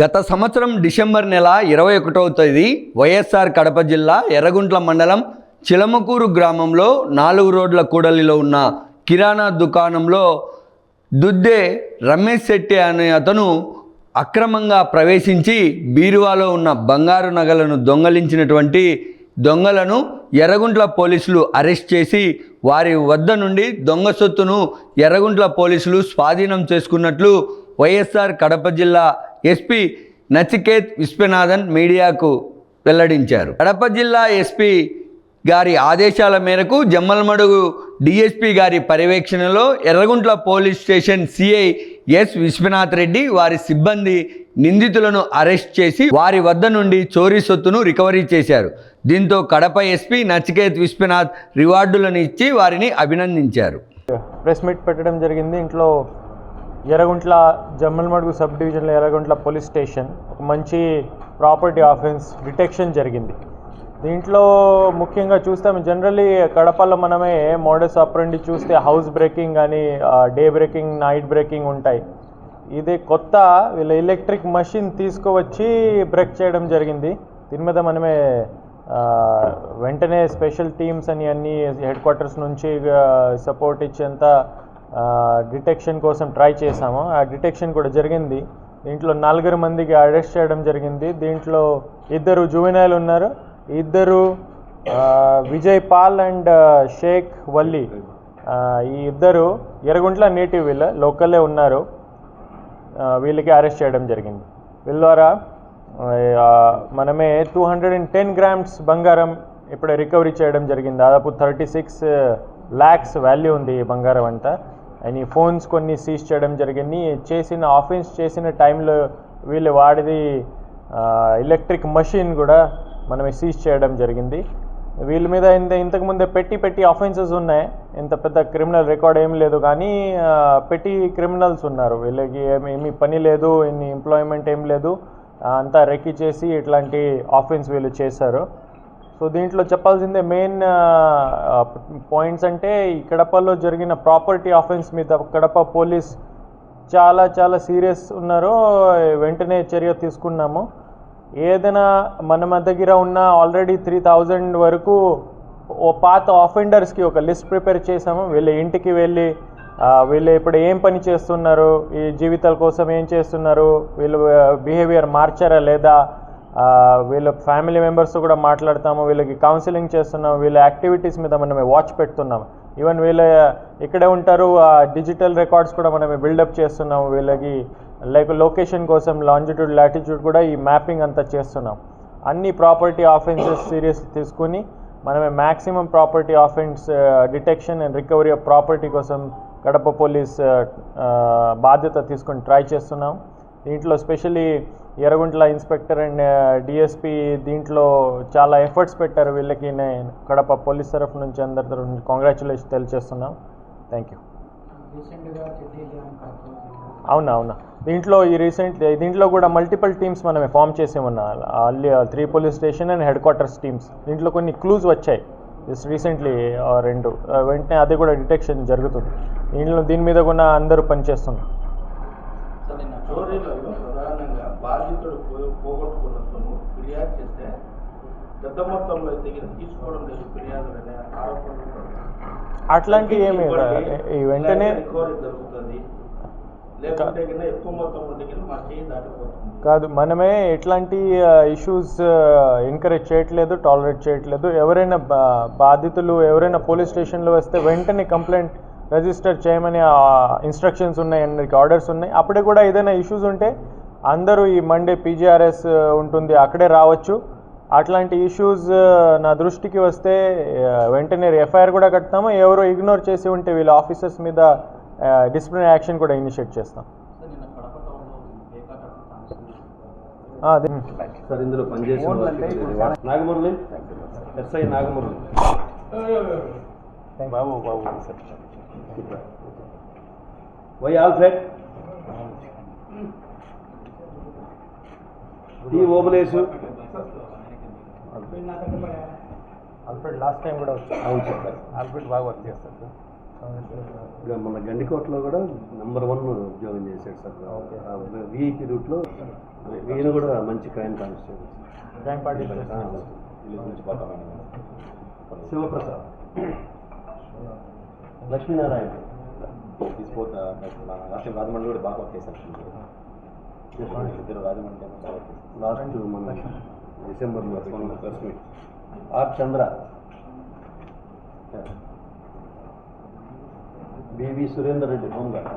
గత సంవత్సరం డిసెంబర్ నెల 21వ తేదీ వైఎస్ఆర్ కడప జిల్లా ఎర్రగుంట్ల మండలం చిలమకూరు గ్రామంలో 4 రోడ్ల కూడలిలో ఉన్న కిరాణా దుకాణంలో దుద్దే రమేష్ శెట్టి అనే అతను అక్రమంగా ప్రవేశించి బీరువాలో ఉన్న బంగారు నగలను దొంగలించినటువంటి దొంగలను ఎర్రగుంట్ల పోలీసులు అరెస్ట్ చేసి వారి వద్ద నుండి దొంగ సొత్తును ఎర్రగుంట్ల పోలీసులు స్వాధీనం చేసుకున్నట్లు వైఎస్ఆర్ కడప జిల్లా ఎస్పీ నచికేత్ విశ్వనాథన్ మీడియాకు వెల్లడించారు. కడప జిల్లా ఎస్పీ గారి ఆదేశాల మేరకు జమ్మలమడుగు డిఎస్పీ గారి పర్యవేక్షణలో Erraguntla police station CI S Viswanath Reddy వారి సిబ్బంది నిందితులను అరెస్ట్ చేసి వారి వద్ద నుండి చోరీ సొత్తును రికవరీ చేశారు. దీంతో కడప ఎస్పీ నచికేత్ విశ్వనాథ్ రివార్డులను ఇచ్చి వారిని అభినందించారు. ప్రెస్ మీట్ పెట్టడం జరిగింది. ఇంట్లో ఎర్రగుంట్ల జమ్మలమడుగు సబ్ డివిజన్లో ఎర్రగుంట్ల పోలీస్ స్టేషన్ ఒక మంచి ప్రాపర్టీ ఆఫెన్స్ డిటెక్షన్ జరిగింది. దీంట్లో ముఖ్యంగా చూస్తాం, జనరల్లీ కడపలో మనమే మోడస్ ఆపరెండి చూస్తే హౌస్ బ్రేకింగ్ కానీ డే బ్రేకింగ్, నైట్ బ్రేకింగ్ ఉంటాయి. ఇది కొత్త వీళ్ళ ఎలక్ట్రిక్ మషిన్ తీసుకువచ్చి బ్రేక్ చేయడం జరిగింది. దీని మీద మనమే వెంటనే స్పెషల్ టీమ్స్ అని అన్ని హెడ్ క్వార్టర్స్ నుంచి సపోర్ట్ ఇచ్చేంత డిటెక్షన్ కోసం ట్రై చేశాము. ఆ డిటెక్షన్ కూడా జరిగింది. దీంట్లో 4 మందికి అరెస్ట్ చేయడం జరిగింది. దీంట్లో 2 జువెనైల్ ఉన్నారు, 2 విజయ్ పాల్ అండ్ షేక్ వల్లి. ఈ 2 ఎర్రగుంట్ల నేటివ్, వీళ్ళ లోకలే ఉన్నారు. వీళ్ళకి అరెస్ట్ చేయడం జరిగింది. వీళ్ళ ద్వారా మనమే 210 grams బంగారం ఇప్పుడు రికవరీ చేయడం జరిగింది. దాదాపు 36 lakhs వాల్యూ ఉంది ఈ బంగారం అంతా. అండ్ ఈ ఫోన్స్ కొన్ని సీజ్ చేయడం జరిగింది. చేసిన ఆఫెన్స్ చేసిన టైంలో వీళ్ళు వాడిది ఎలక్ట్రిక్ మషిన్ కూడా మనం సీజ్ చేయడం జరిగింది. వీళ్ళ మీద ఇంతకుముందే పెట్టి ఆఫెన్సెస్ ఉన్నాయి. ఇంత పెద్ద క్రిమినల్ రికార్డ్ ఏం లేదు, కానీ పెట్టి క్రిమినల్స్ ఉన్నారు. వీళ్ళకి ఏమీ పని లేదు, ఇన్ని ఎంప్లాయ్మెంట్ ఏం లేదు, అంతా రెక్కి చేసి ఇట్లాంటి ఆఫెన్స్ వీళ్ళు చేశారు. సో దీంట్లో చెప్పాల్సిందే మెయిన్ పాయింట్స్ అంటే ఈ కడపలో జరిగిన ప్రాపర్టీ ఆఫెన్స్ మీద కడప పోలీస్ చాలా సీరియస్ ఉన్నారు. వెంటనే చర్య తీసుకున్నాము. ఏదైనా మన దగ్గర ఉన్న ఆల్రెడీ 3000 వరకు పాత ఆఫెండర్స్కి ఒక లిస్ట్ ప్రిపేర్ చేసాము. వీళ్ళ ఇంటికి వెళ్ళి వీళ్ళు ఇప్పుడు ఏం పని చేస్తున్నారు, ఈ జీవితాల కోసం ఏం చేస్తున్నారు, వీళ్ళు బిహేవియర్ మార్చారా లేదా, వీళ్ళ ఫ్యామిలీ మెంబర్స్తో కూడా మాట్లాడతాము, వీళ్ళకి కౌన్సిలింగ్ చేస్తున్నాము, వీళ్ళ యాక్టివిటీస్ మీద మనమే వాచ్ పెడుతున్నాము. ఈవెన్ వీళ్ళ ఇక్కడే ఉంటారు, డిజిటల్ రికార్డ్స్ కూడా మనమే బిల్డప్ చేస్తున్నాము. వీళ్ళకి లొకేషన్ కోసం లాంజిట్యూడ్, లాటిట్యూడ్ కూడా ఈ మ్యాపింగ్ అంతా చేస్తున్నాం. అన్ని ప్రాపర్టీ ఆఫెన్సెస్ సీరియస్ తీసుకుని మనమే maximum property offence detection and recovery of property కోసం కడప పోలీస్ బాధ్యత తీసుకొని ట్రై చేస్తున్నాం. దీంట్లో specially Erraguntla inspector and DSP దీంట్లో చాలా ఎఫర్ట్స్ పెట్టారు. వీళ్ళకి నేను కడప పోలీస్ తరఫు నుంచి అందరి తరఫు నుంచి కంగ్రాచులేషన్ తెలియజేస్తున్నాం. Thank you. అవునా దీంట్లో దీంట్లో కూడా మల్టిపుల్ టీమ్స్ మనమే ఫామ్ చేసి ఉన్నాం. 3 police station and head quarters teams. దీంట్లో కొన్ని క్లూస్ వచ్చాయి జస్ట్ రీసెంట్లీ 2, వెంటనే అది కూడా డిటెక్షన్ జరుగుతుంది. దీని మీద కూడా అందరూ పనిచేస్తున్నాం. బాధితుడు పోగొట్టుకున్నప్పుడు ఫిర్యాదు చేస్తే పెద్ద మొత్తంలో తీసుకోవడం లేదు ఫిర్యాదులు అనే ఆరోపణలు. అట్లాంటివి ఏమి వెంటనే రికవరీ జరుగుతుంది, లేకుంటే ఎక్కువ మొత్తం ఉంటే మా చేయి దాటిపోతుంది కాదు. మనమే ఎట్లాంటి ఇష్యూస్ ఎంకరేజ్ చేయట్లేదు, టాలరేట్ చేయట్లేదు. ఎవరైనా బాధితులు ఎవరైనా పోలీస్ స్టేషన్లో వస్తే వెంటనే కంప్లైంట్ రిజిస్టర్ చేయమని ఇన్స్ట్రక్షన్స్ ఉన్నాయి, అందరికి ఆర్డర్స్ ఉన్నాయి. అప్పుడే కూడా ఏదైనా ఇష్యూస్ ఉంటే అందరూ ఈ మండే పీజీఆర్ఎస్ ఉంటుంది, అక్కడే రావచ్చు. అట్లాంటి ఇష్యూస్ నా దృష్టికి వస్తే వెంటనే ఎఫ్ఐఆర్ కూడా కడతాము. ఎవరో ఇగ్నోర్ చేసి ఉంటే వీళ్ళ ఆఫీసర్స్ మీద డిసిప్లినరీ యాక్షన్ కూడా ఇనిషియేట్ చేస్తాం. సార్ ఇందులో పనిచేసిన Nagamurali, SI Nagamurali Babu Y Alfred, D Obulesu, Alfred last time కూడా వచ్చారు. అవును సార్. ఆల్ఫ్రెడ్ బాగా వర్క్ చేస్తారు సార్. మన గండికోటలో కూడా #1 ఉద్యోగం చేశాడు సార్. విఐపి రూట్లో ఈయన కూడా మంచి crime constable. Crime party Sivaprasad, Lakshminarayana, Rajahmundry కూడా బాగా వర్క్ చేశారు. ఇద్దరు రాజమండ్రి బాగా వర్క్ చేశారు. లాస్ట్ మన డిసెంబర్లో press meet. R Chandra, BV Surender Reddy, home guard.